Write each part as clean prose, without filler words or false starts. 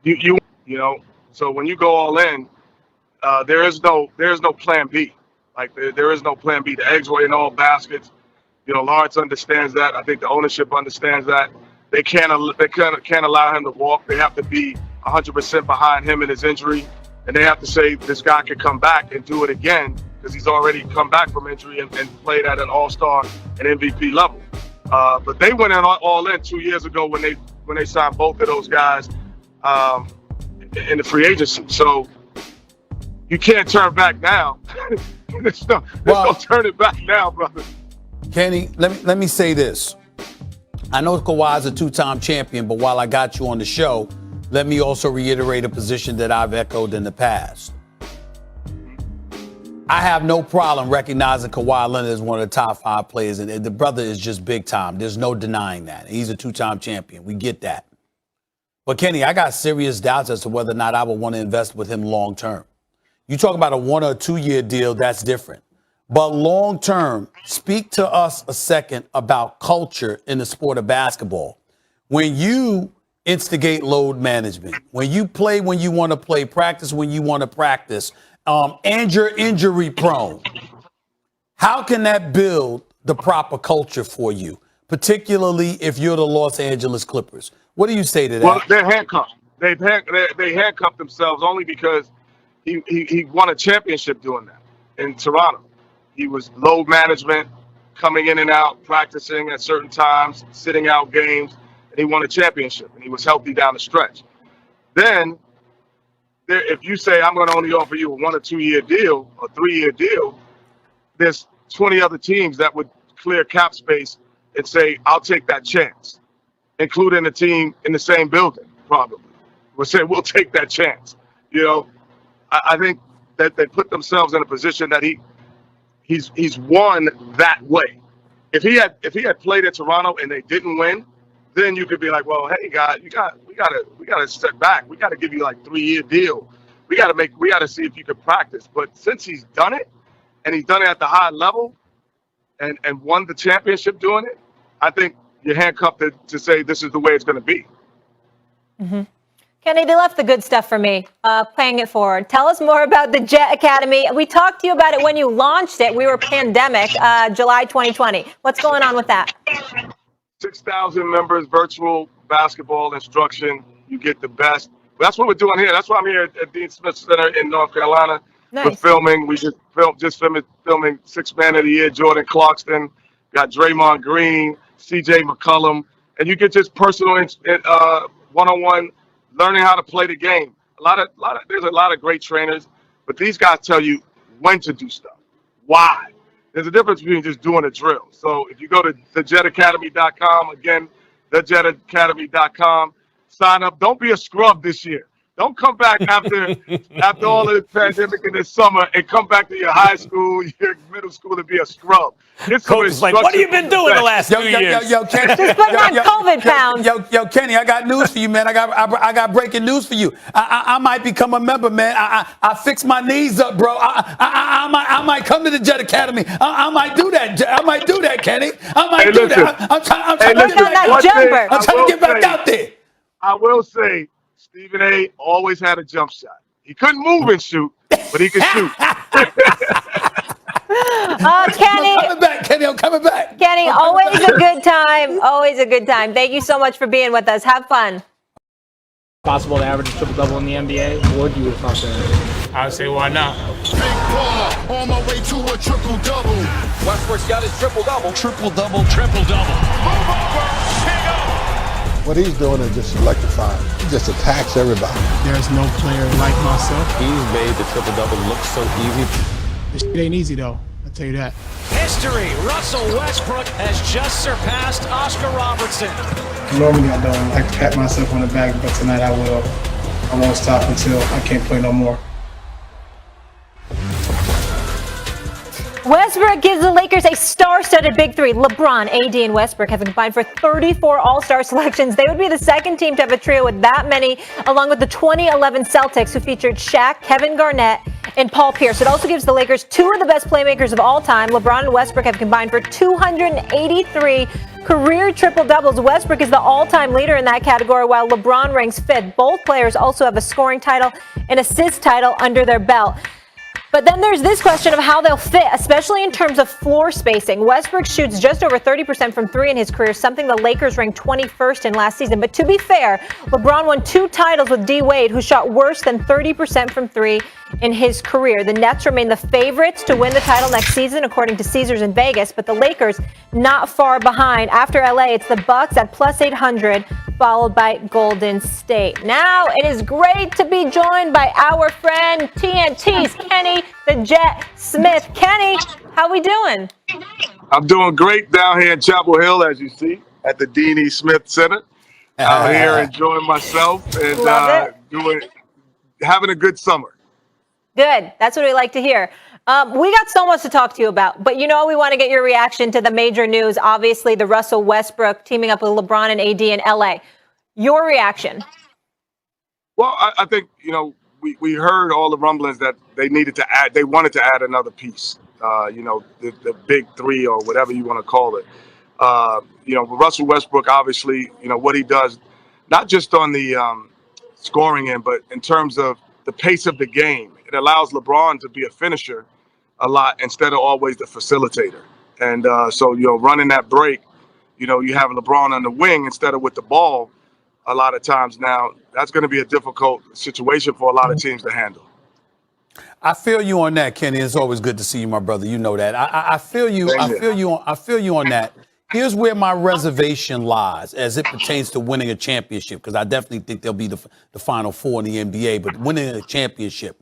You know. So when you go all in, there is no plan B. Like there is no plan B. The eggs were in all baskets. You know, Lawrence understands that. I think the ownership understands that. They can't allow him to walk. They have to be 100% behind him in his injury, and they have to say this guy could come back and do it again because he's already come back from injury and played at an all-star and MVP level. But they went in all in 2 years ago when they signed both of those guys in the free agency. So you can't turn back now. there's no turning back now, brother. Kenny, let me say this. I know Kawhi's a two-time champion, but while I got you on the show, let me also reiterate a position that I've echoed in the past. I have no problem recognizing Kawhi Leonard as one of the top 5 players, and the brother is just big time. There's no denying that. He's a two-time champion. We get that. But Kenny, I got serious doubts as to whether or not I would want to invest with him long term. You talk about a 1 or 2 year deal, that's different. But long term, speak to us a second about culture in the sport of basketball. When you instigate load management, when you play when you want to play, practice when you want to practice, and you're injury prone, how can that build the proper culture for you, particularly if you're the Los Angeles Clippers? What do you say to that? Well, they're handcuffed. They handcuffed themselves only because he won a championship doing that in Toronto. He was load management, coming in and out, practicing at certain times, sitting out games, and he won a championship, and he was healthy down the stretch. Then, if you say, I'm going to only offer you a 1 or 2 year deal, a 3 year deal, there's 20 other teams that would clear cap space and say, I'll take that chance, including a team in the same building, probably. We'll say, we'll take that chance. You know, I think that they put themselves in a position that he's won that way. If he had played at Toronto and they didn't win, then you could be like, well, hey, God, we gotta step back. We gotta give you like 3 year deal. We gotta see if you could practice. But since he's done it, and he's done it at the high level, and won the championship doing it, I think you're handcuffed to say this is the way it's going to be. Mm-hmm. Kenny, they left the good stuff for me, paying it forward. Tell us more about the Jet Academy. We talked to you about it when you launched it. We were pandemic, July 2020. What's going on with that? 6,000 members, virtual basketball instruction. You get the best. That's what we're doing here. That's why I'm here at Dean Smith Center in North Carolina. Nice. We're filming. We just filming 6 Man of the Year, Jordan Clarkson. Got Draymond Green, C.J. McCollum, and you get just personal one-on-one learning how to play the game. There's a lot of great trainers, but these guys tell you when to do stuff, why. There's a difference between just doing a drill. So if you go to thejetacademy.com, again, thejetacademy.com, sign up. Don't be a scrub this year. Don't come back after all of the pandemic in the summer and come back to your high school, your middle school, and be a scrub. Coach is like, what have you been doing the last 2 years? Yo, Kenny, just putting on COVID pounds. Yo, Kenny, I got news for you, man. I got breaking news for you. I might become a member, man. I fixed my knees up, bro. I might come to the Jet Academy. I might do that. I might do that, Kenny. I might do that. I'm trying to get back out there. I will say, Stephen A. always had a jump shot. He couldn't move and shoot, but he could shoot. Kenny. I'm coming back. Kenny, always a good time. Always a good time. Thank you so much for being with us. Have fun. Possible to average a triple-double in the NBA? What do you thought there? I would say, why not? Big baller, on my way to a triple-double. Westbrook's got his triple-double. Triple-double. Triple-double. Move over. Hang up. What he's doing is just electrifying. He just attacks everybody. There's no player like myself. He's made the triple-double look so easy. This shit ain't easy, though. I'll tell you that. History. Russell Westbrook has just surpassed Oscar Robertson. Normally, I don't like to pat myself on the back, but tonight I will. I won't stop until I can't play no more. Westbrook gives the Lakers a star-studded big three. LeBron, AD, and Westbrook have combined for 34 All-Star selections. They would be the second team to have a trio with that many, along with the 2011 Celtics, who featured Shaq, Kevin Garnett, and Paul Pierce. It also gives the Lakers two of the best playmakers of all time. LeBron and Westbrook have combined for 283 career triple-doubles. Westbrook is the all-time leader in that category, while LeBron ranks fifth. Both players also have a scoring title and assist title under their belt. But then there's this question of how they'll fit, especially in terms of floor spacing. Westbrook shoots just over 30% from three in his career, something the Lakers ranked 21st in last season. But to be fair, LeBron won 2 titles with D. Wade, who shot worse than 30% from three in his career. The Nets remain the favorites to win the title next season, according to Caesars in Vegas, but the Lakers not far behind. After LA, it's the Bucks at plus 800, followed by Golden State. Now it is great to be joined by our friend TNT's Kenny the Jet Smith. Kenny, how we doing? I'm doing great down here in Chapel Hill, as you see, at the Dean E. Smith Center. Out here enjoying myself and having a good summer. Good. That's what we like to hear. We got so much to talk to you about, but we want to get your reaction to the major news. Obviously, the Russell Westbrook teaming up with LeBron and AD in LA. Your reaction? Well, I think, we heard all the rumblings that they wanted to add another piece, the big three or whatever you want to call it. Russell Westbrook, obviously, what he does, not just on the scoring end, but in terms of the pace of the game. It allows LeBron to be a finisher a lot instead of always the facilitator. And so, running that break, you have LeBron on the wing instead of with the ball a lot of times now. That's going to be a difficult situation for a lot of teams to handle. I feel you on that, Kenny. It's always good to see you, my brother. You know that. I feel you. I feel you on that. Here's where my reservation lies as it pertains to winning a championship, because I definitely think they'll be the Final Four in the NBA, but winning a championship.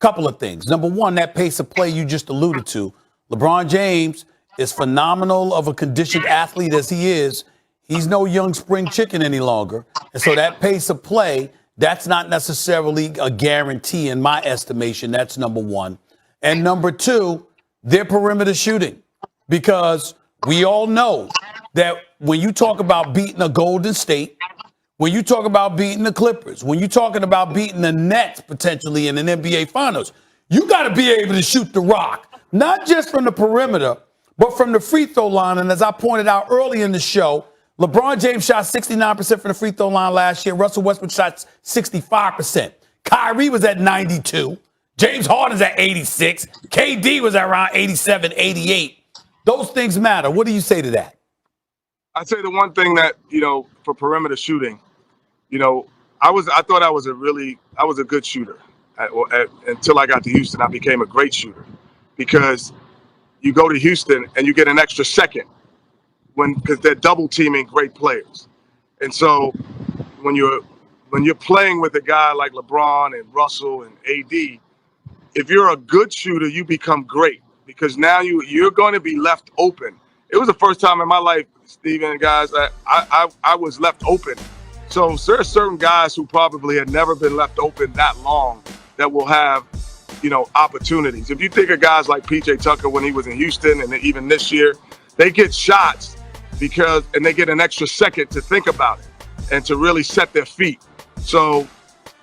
Couple of things. Number one, that pace of play you just alluded to. LeBron James is phenomenal of a conditioned athlete as he is. He's no young spring chicken any longer. And so that pace of play, that's not necessarily a guarantee in my estimation. That's number one. And number two, their perimeter shooting. Because we all know that when you talk about beating a Golden State, when you talk about beating the Clippers, when you're talking about beating the Nets potentially in an NBA Finals, you got to be able to shoot the rock, not just from the perimeter, but from the free throw line. And as I pointed out early in the show, LeBron James shot 69% from the free throw line last year. Russell Westbrook shot 65%. Kyrie was at 92. James Harden's at 86. KD was at around 87, 88. Those things matter. What do you say to that? I'd say the one thing that, for perimeter shooting, I thought I was a good shooter until I got to Houston. I became a great shooter because you go to Houston and you get an extra second because they're double teaming great players. And so when you're playing with a guy like LeBron and Russell and AD, if you're a good shooter, you become great because now you're going to be left open. It was the first time in my life, Steven and guys, that I was left open. So there are certain guys who probably had never been left open that long that will have, opportunities. If you think of guys like PJ Tucker when he was in Houston and even this year, they get shots and they get an extra second to think about it and to really set their feet. So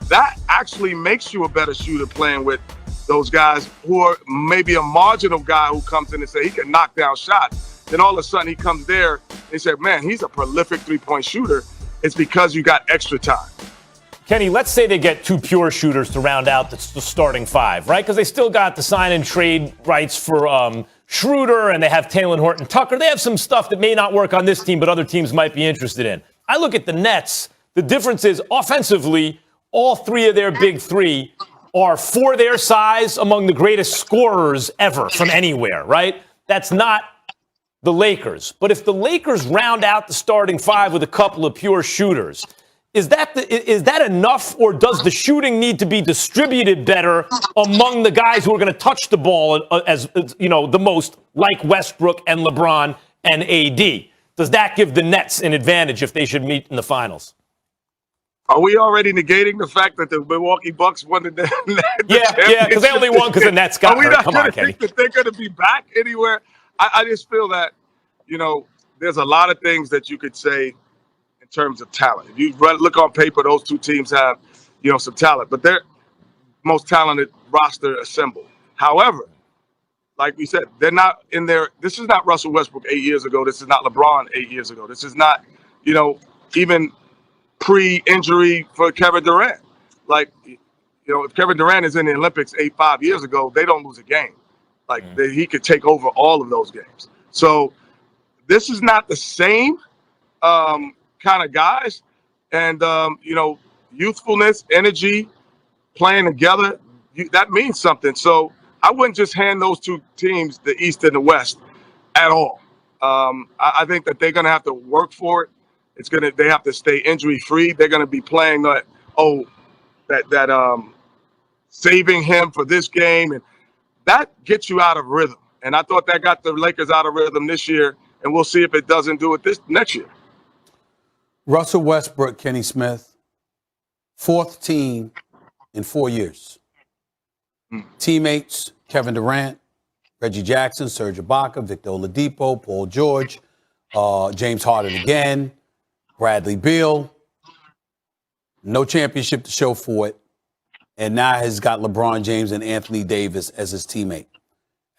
that actually makes you a better shooter playing with those guys who are maybe a marginal guy who comes in and say he can knock down shots. Then all of a sudden he comes there and they say, man, he's a prolific three-point shooter. It's because you got extra time. Kenny, let's say they get two pure shooters to round out the starting five, right? Because they still got the sign and trade rights for Schroeder, and they have Talen Horton-Tucker. They have some stuff that may not work on this team, but other teams might be interested in. I look at the Nets. The difference is offensively, all three of their big three are, for their size, among the greatest scorers ever from anywhere, right? That's not the Lakers. But if the Lakers round out the starting five with a couple of pure shooters, is that enough, or does the shooting need to be distributed better among the guys who are going to touch the ball as the most, like Westbrook and LeBron and AD? Does that give the Nets an advantage if they should meet in the finals? Are we already negating the fact that the Milwaukee Bucks won the Yeah, because they only won because the Nets got hurt. Are we hurt. not Come going on, to Kenny. think that they're going to be back anywhere? I just feel that, there's a lot of things that you could say in terms of talent. If you look on paper, those two teams have, some talent, but they're most talented roster assembled. However, like we said, they're not in there. This is not Russell Westbrook 8 years ago. This is not LeBron 8 years ago. This is not, even pre-injury for Kevin Durant. Like, if Kevin Durant is in the Olympics 5 years ago, they don't lose a game. Like, he could take over all of those games. So this is not the same kind of guys. And, youthfulness, energy, playing together, that means something. So I wouldn't just hand those two teams, the East and the West, at all. I think that they're going to have to work for it. They have to stay injury free. They're going to be playing that saving him for this game, and that gets you out of rhythm. And I thought that got the Lakers out of rhythm this year, and we'll see if it doesn't do it this next year. Russell Westbrook, Kenny Smith, fourth team in 4 years. Teammates: Kevin Durant, Reggie Jackson, Serge Ibaka, Victor Oladipo, Paul George, James Harden again, Bradley Beal. No championship to show for it. And now has got LeBron James and Anthony Davis as his teammate.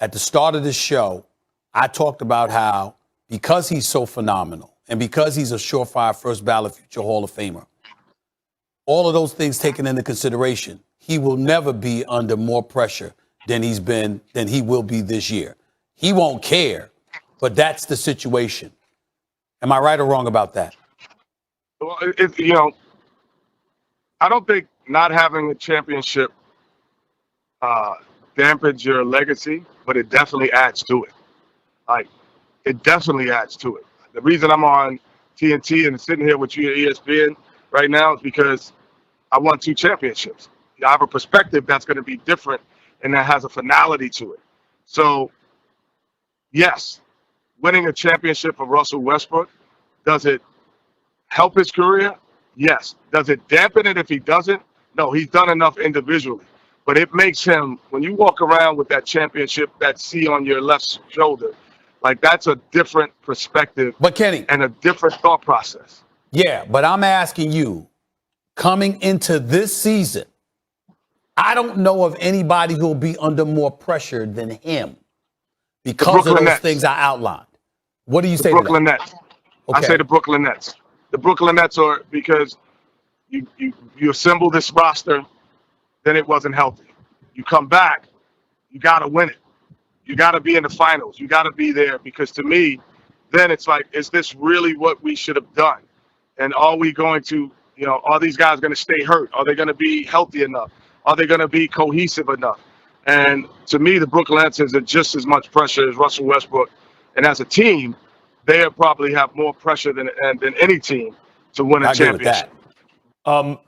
At the start of this show, I talked about how because he's so phenomenal and because he's a surefire first ballot future Hall of Famer, all of those things taken into consideration, he will never be under more pressure than he will be this year. He won't care, but that's the situation. Am I right or wrong about that? Well, I don't think not having a championship dampens your legacy, but it definitely adds to it. Like, it definitely adds to it. The reason I'm on TNT and sitting here with you at ESPN right now is because I won 2 championships. I have a perspective that's going to be different and that has a finality to it. So, yes, winning a championship for Russell Westbrook, does it help his career? Yes. Does it dampen it if he doesn't? No, he's done enough individually. But it makes him, when you walk around with that championship, that C on your left shoulder, like that's a different perspective. But Kenny, and a different thought process. Yeah, but I'm asking you, coming into this season, I don't know of anybody who'll be under more pressure than him because of those things I outlined. What do you say to that? Brooklyn Nets. Okay. I say the Brooklyn Nets. The Brooklyn Nets are because you assemble this roster, then it wasn't healthy. You come back, you got to win it. You got to be in the finals. You got to be there because to me, then it's like, is this really what we should have done? And are we going to, are these guys going to stay hurt? Are they going to be healthy enough? Are they going to be cohesive enough? And to me, the Brooklyn Nets is just as much pressure as Russell Westbrook. And as a team, they probably have more pressure than any team to win a championship.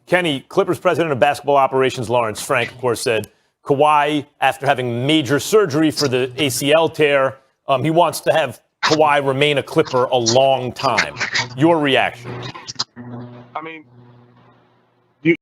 Kenny, Clippers president of basketball operations Lawrence Frank, of course, said Kawhi, after having major surgery for the ACL tear, he wants to have Kawhi remain a Clipper a long time. Your reaction? I mean,